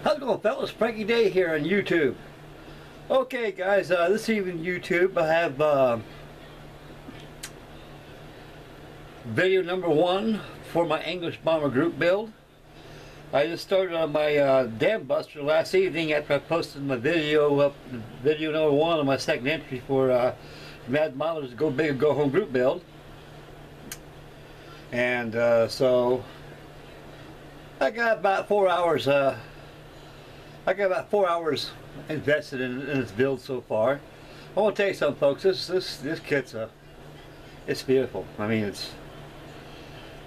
How's it going, fellas? Frankie Day here on YouTube. Okay guys, this evening YouTube I have video number 1 for my English bomber group build. I just started on my Bambuster last evening after I posted my video up, video number 1 on my second entry for Mad Modelers Go Big or Go Home group build. And so I got about 4 hours. Invested in this build so far. I want to tell you something, folks. This kit's it's beautiful. I mean,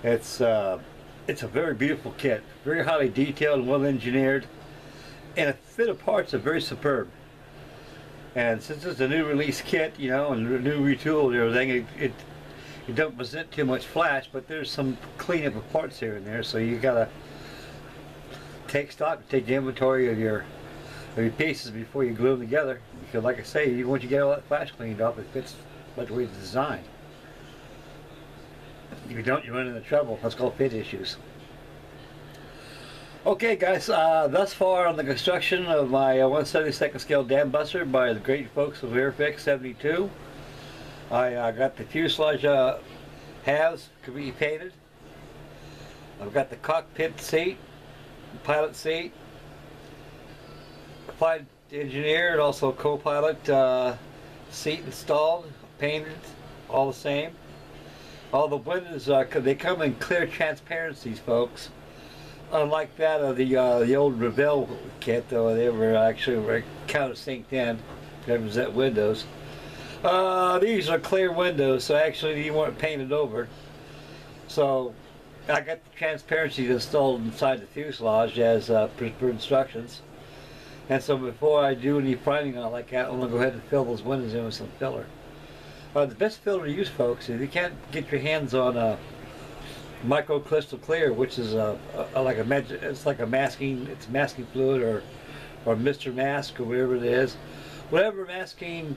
it's a very beautiful kit, very highly detailed and well engineered, and the fit of parts are very superb. And since it's a new release kit, you know, and a new retool and everything, it don't present too much flash, but there's some cleanup of parts here and there, so you gotta take stock, take inventory of your pieces before you glue them together. Because, like I say, once you get all that flash cleaned off, it fits like the way it's designed. If you don't, you run into trouble. That's called fit issues. Okay, guys, thus far on the construction of my 1/72 scale Bambuster by the great folks of Airfix 72, I got the fuselage halves to be painted. I've got the cockpit seat, pilot seat, flight engineer and also co-pilot seat installed, painted, all the same. All the windows they come in clear transparencies, folks. Unlike that of the old Revell kit, though they were actually countersinked in to represent windows. These are clear windows, so actually you weren't painted over. So I got the transparencies installed inside the fuselage as per instructions. And so before I do any priming on it like that, I'm going to go ahead and fill those windows in with some filler. The best filler to use, folks, if you can't get your hands on micro crystal clear, which is it's like a masking, it's masking fluid or Mr. Mask or whatever it is, whatever masking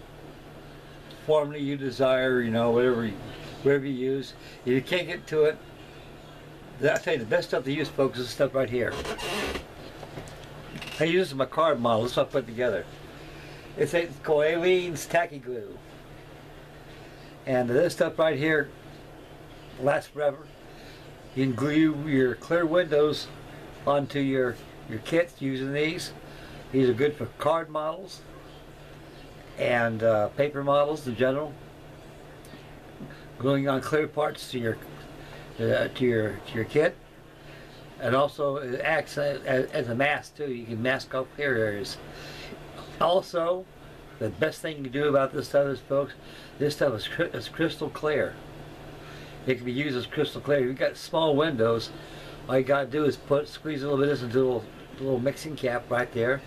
formula you desire, you know, whatever you use. If you can't get to it, I'll tell you the best stuff to use, folks, is this stuff right here. I use this in my card model. This is what I put together. It's called Aleene's Tacky Glue. And this stuff right here lasts forever. You can glue your clear windows onto your kits using these. These are good for card models and paper models in general. Gluing on clear parts to your kit. And also it acts as a mask too. You can mask off clear areas. Also, the best thing you can do about this stuff is, folks, this stuff is crystal clear. It can be used as crystal clear. If you've got small windows, all you got to do is squeeze a little bit of this into a little mixing cap right there.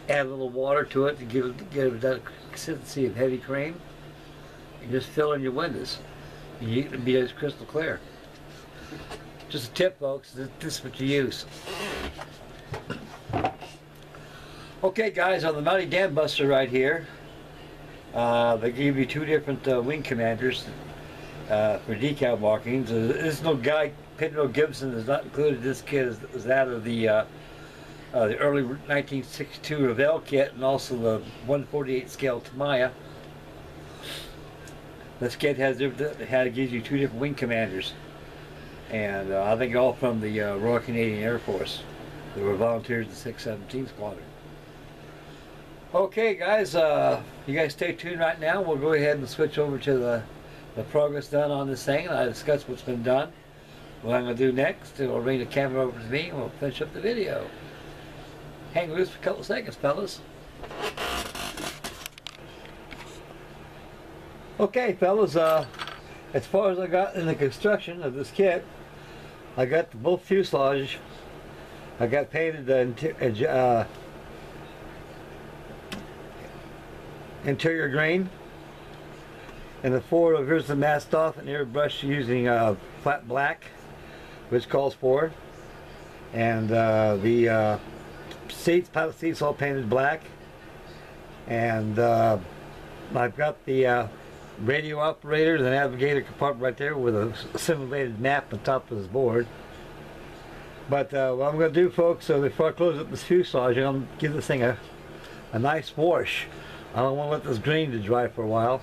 Add a little water to it to give it that consistency of heavy cream. And just fill in your windows. And you can be as crystal clear. Just a tip, folks, this is what you use. Okay, guys, on the Mighty Bambuster right here, they give you 2 different wing commanders for decal markings. There's no guy, Pedro Gibson is not included. This kit is that of the early 1962 Revell kit and also the 1/48 scale Tamiya. This kit gives you 2 different wing commanders. And I think all from the Royal Canadian Air Force. They were volunteers in the 617 Squadron. Okay, guys, you guys stay tuned right now. We'll go ahead and switch over to the progress done on this thing, and I discuss what's been done. What I'm going to do next, we'll bring the camera over to me, and we'll finish up the video. Hang loose for a couple seconds, fellas. Okay, fellas, as far as I got in the construction of this kit, I got both fuselage. I got painted the interior green, and the forward, here's the masked off and airbrush using flat black, which calls for it. And the seats, pilot seats, all painted black. And I've got the radio operator, the navigator compartment right there with a simulated map on top of his board. But what I'm going to do, folks, so before I close up this fuselage, I'm going to give this thing a nice wash. I don't want to let this green to dry for a while.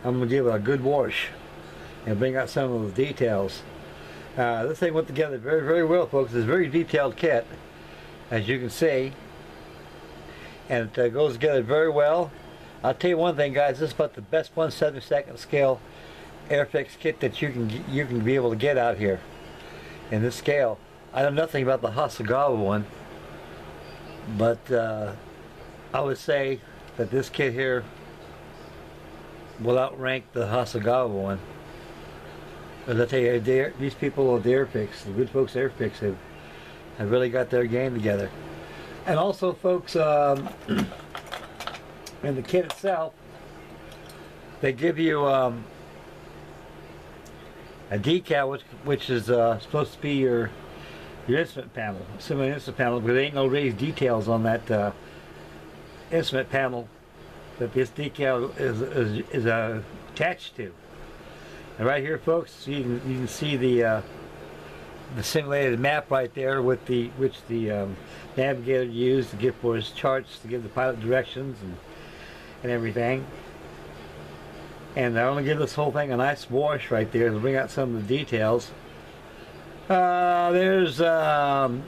I'm going to give it a good wash and bring out some of the details. This thing went together very, very well, folks. It's a very detailed kit, as you can see, and it goes together very well. I'll tell you one thing, guys. This is about the best 1/72 scale Airfix kit that you can be able to get out here in this scale. I know nothing about the Hasegawa one, but I would say that this kit here will outrank the Hasegawa one. As I tell you, these people at the Airfix, the good folks at Airfix, have really got their game together. And also, folks, in the kit itself, they give you a decal, which is supposed to be your instrument panel, similar instrument panel, but there ain't no raised details on that instrument panel that this decal is attached to. And right here, folks, you can see the simulated map right there, with which the navigator used to give for his charts to give the pilot directions and everything. And I want to give this whole thing a nice wash right there to bring out some of the details. There's the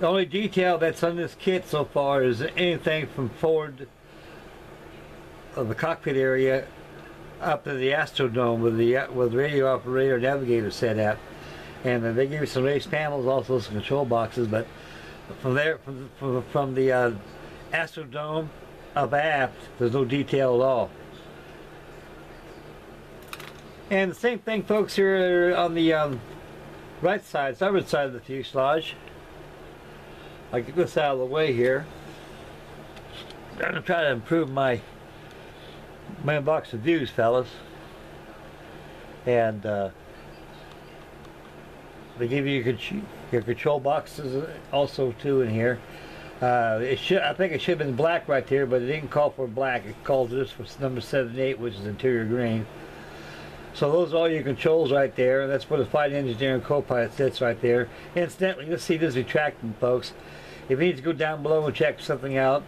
only detail that's on this kit so far is anything from forward of the cockpit area up to the Astrodome with the radio operator navigator set at, and they give you some raised panels, also some control boxes. But from there, from the Astrodome up aft, there's no detail at all. And the same thing, folks, here on the right side, starboard side of the fuselage. I'll get this out of the way here. I'm going to try to improve my box of views, fellas. And they give you your control boxes also too in here. I think it should have been black right here, but it didn't call for black. It called this for number 78, which is interior green. So those are all your controls right there. That's where the flight engineer and co-pilot sits right there. Incidentally, let's see this retracting, folks. If you need to go down below and check something out,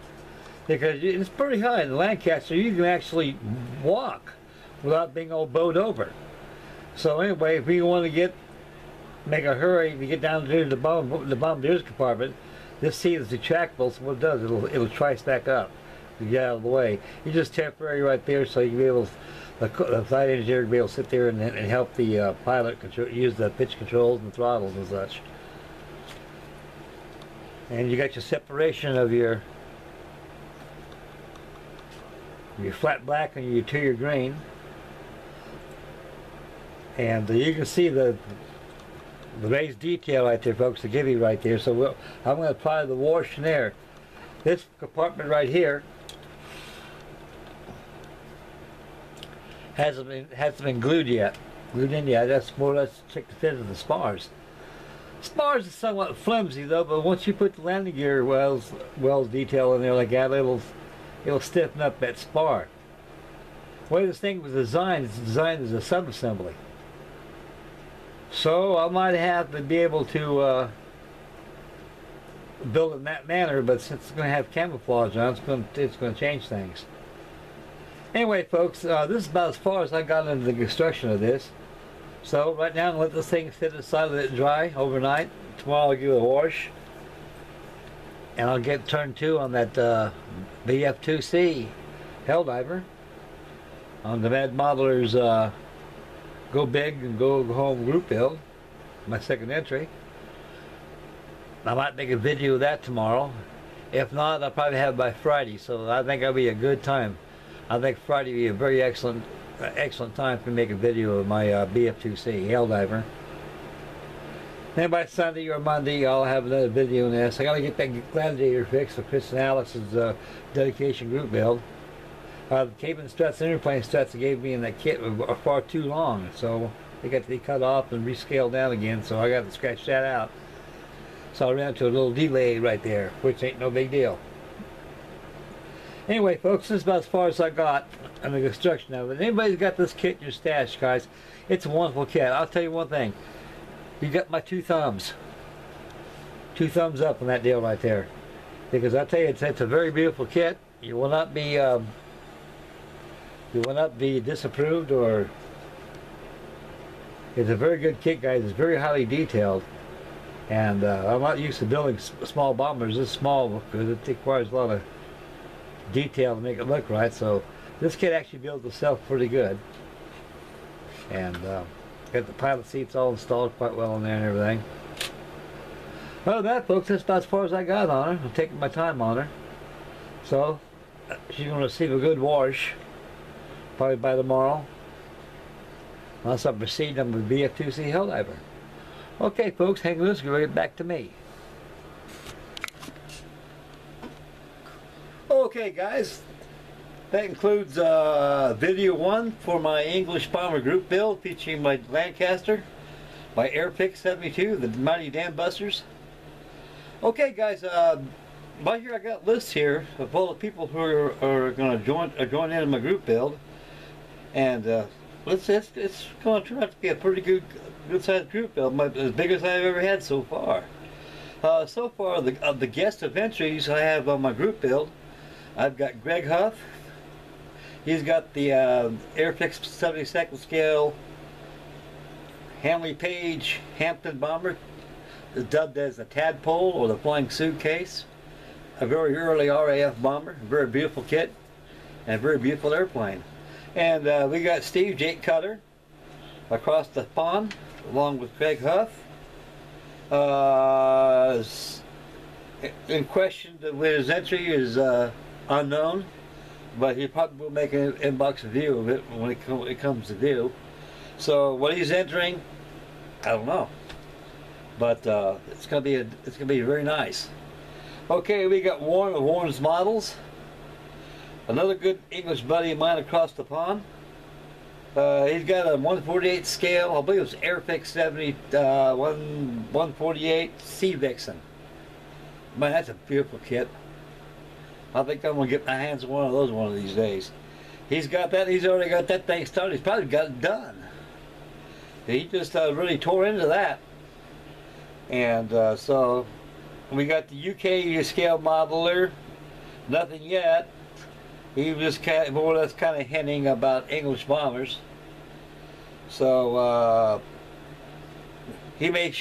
because it's pretty high in the Lancaster, you can actually walk without being all bowed over. So anyway, if you want to make a hurry, if you get down to the bombardier's compartment, this seat is retractable, so what it does, it'll trice back up to get out of the way. You just temporary right there, so you can be able to, the flight engineer can be able to sit there and help the pilot use the pitch controls and throttles and such. And you got your separation of your flat black and your interior green, and you can see the raised detail right there, folks, to give you right there. So I'm going to apply the wash in there. This compartment right here hasn't been glued in yet. That's more or less to check the fit of the spars. Spars is somewhat flimsy though, but once you put the landing gear wells detail in there like that, it'll stiffen up that spar. The way this thing was designed, it's designed as a sub-assembly. So I might have to be able to build it in that manner, but since it's going to have camouflage on, it's going to change things. Anyway, folks, this is about as far as I got into the construction of this. So right now, I'm going to let this thing sit aside, let it dry overnight. Tomorrow I'll give it a wash, and I'll get turn 2 on that VF2C Helldiver on the Mad Modeler's Go Big and Go Home group build, my second entry. I might make a video of that tomorrow. If not, I'll probably have it by Friday, so I think that'll be a good time. I think Friday will be a very excellent time to make a video of my BF2C Helldiver. Then by Sunday or Monday, I'll have another video on this. I gotta get that gladiator fixed for Chris and Alex's dedication group build. The cabin struts and airplane struts they gave me in that kit were far too long, so they got to be cut off and rescaled down again, so I got to scratch that out. So I ran into a little delay right there, which ain't no big deal. Anyway, folks, this is about as far as I got on the construction of it. Anybody's got this kit in your stash, guys, it's a wonderful kit. I'll tell you one thing. You got my two thumbs. Two thumbs up on that deal right there. Because I tell you, it's a very beautiful kit. You will not be disapproved, or it's a very good kit, guys. It's very highly detailed, and I'm not used to building small bombers this small because it requires a lot of detail to make it look right. So this kit actually builds itself pretty good, and got the pilot seats all installed quite well in there and everything. Other than that, folks, that's about as far as I got on her. I'm taking my time on her. So, she's going to receive a good wash, probably by tomorrow. Unless I'm proceeding, I'm with VF2C Helldiver. Okay, folks, hang loose, we'll get back to me. Okay, guys, that includes video 1 for my English bomber group build featuring my Lancaster, my Airfix 72, the mighty Bambusters. Okay, guys, right here I got lists here of all the people who are going to join in my group build, and it's going to turn out to be a pretty good sized group build, as big as I've ever had so far. So far, of the guest of entries I have on my group build, I've got Greg Huff. He's got the Airfix 72nd scale Handley Page Hampton bomber, dubbed as the Tadpole or the Flying Suitcase. A very early RAF bomber, a very beautiful kit, and a very beautiful airplane. And we got Steve Jake Cutter across the pond, along with Greg Huff. In question with his entry is unknown, but he probably will make an inbox review of it when it comes to view. So what he's entering, I don't know, but it's gonna be very nice. Okay, we got Warren of Warren's Models, another good English buddy of mine across the pond. He's got a 148 scale, I believe it's Airfix 148 Sea Vixen. Man, that's a beautiful kit. I think I'm gonna get my hands on one of those one of these days. He's got that. He's already got that thing started. He's probably got it done. He just really tore into that, and so we got the UK scale modeler. Nothing yet. He was more or less kind of hinting about English bombers. So he may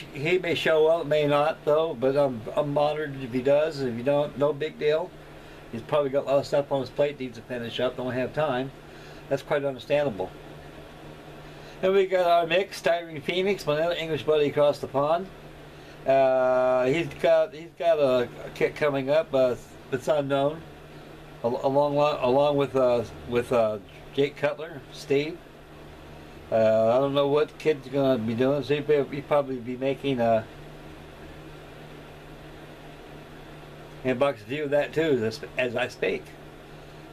show up, may not though. But I'm honored if he does. If you don't, no big deal. He's probably got a lot of stuff on his plate, needs to finish up, don't have time. That's quite understandable. And we got our mix, Styrene Phoenix, my other English buddy across the pond. He's got a kit coming up, it's unknown. Along with Jake Cutler, Steve. I don't know what kid's gonna be doing. So he'll probably be making a inbox view of that too, as I speak.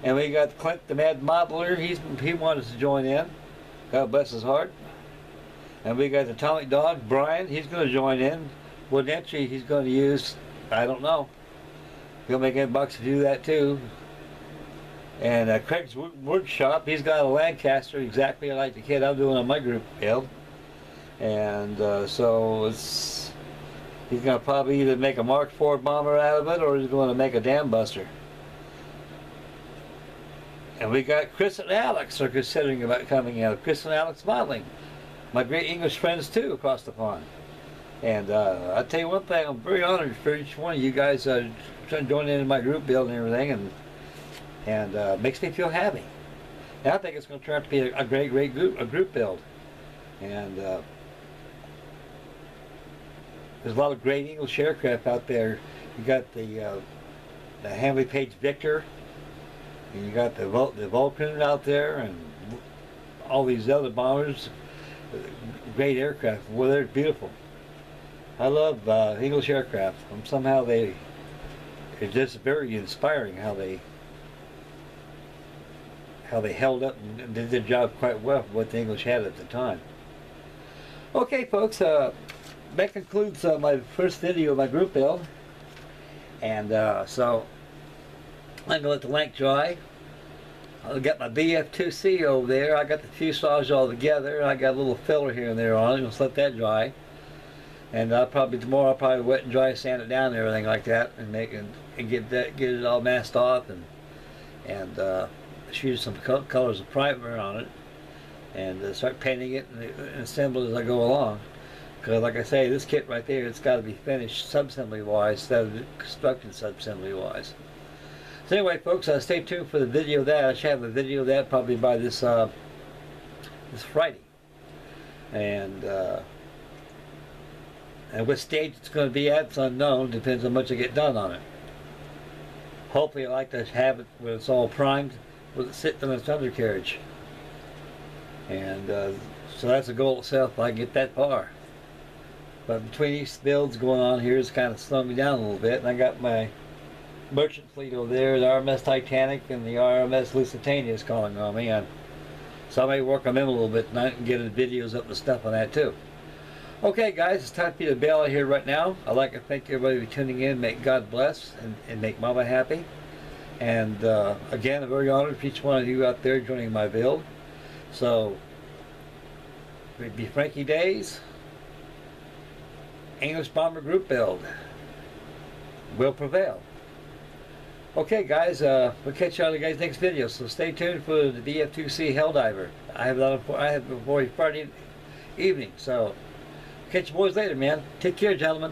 And we got Clint, the Mad Modeler. He wanted to join in. God bless his heart. And we got the Atomic Dog, Brian. He's going to join in. What entry he's going to use, I don't know. He'll make inbox to do that too. And Craig's Workshop, he's got a Lancaster exactly like the kit I'm doing on my group build. And so he's going to probably either make a Mark IV bomber out of it, or he's going to make a Bambuster. And we got Chris and Alex are considering about coming out. Chris and Alex Modeling, my great English friends too across the pond. And I tell you one thing, I'm very honored for each one of you guys joining in my group build and everything, and makes me feel happy. And I think it's going to turn out to be a great group build. And there's a lot of great English aircraft out there. You got the Handley Page Victor. And you got the Vulcan out there, and all these other bombers. Great aircraft. Well, they're beautiful. I love English aircraft. Somehow it's just very inspiring how they held up and did their job quite well for what the English had at the time. Okay, folks, that concludes my first video of my group build, and so I'm going to let the Lanc dry. I've got my VF2C over there. I got the fuselage all together. I got a little filler here and there on it. Just let that dry. And I'll probably tomorrow I'll probably wet and dry sand it down and everything like that, and make it and get it all masked off, and shoot some colors of primer on it, and start painting it and assemble it as I go along. Because like I say, this kit right there, it's got to be finished subassembly wise instead of constructed subassembly wise. So anyway, folks, stay tuned for the video of that. I should have a video of that probably by this this Friday, and what stage it's going to be at, it's unknown. Depends on how much I get done on it. Hopefully I like to have it when it's all primed with it sitting in its undercarriage. And so that's a goal itself if I can get that far. But between these builds going on here, it's kind of slowing me down a little bit. And I got my merchant fleet over there, the RMS Titanic and the RMS Lusitania is calling on me. So I may work on them a little bit tonight and get videos up and stuff on that too. Okay guys, it's time for you to bail out here right now. I'd like to thank everybody for tuning in. Make God bless and make Mama happy. And again, I'm very honored for each one of you out there joining my build. So, it'd be Frankie Days, English Bomber Group build will prevail. Okay guys, we'll catch you on the guys' next video. So stay tuned for the VF2C Helldiver. I have it for Friday evening. So catch you boys later, man. Take care, gentlemen.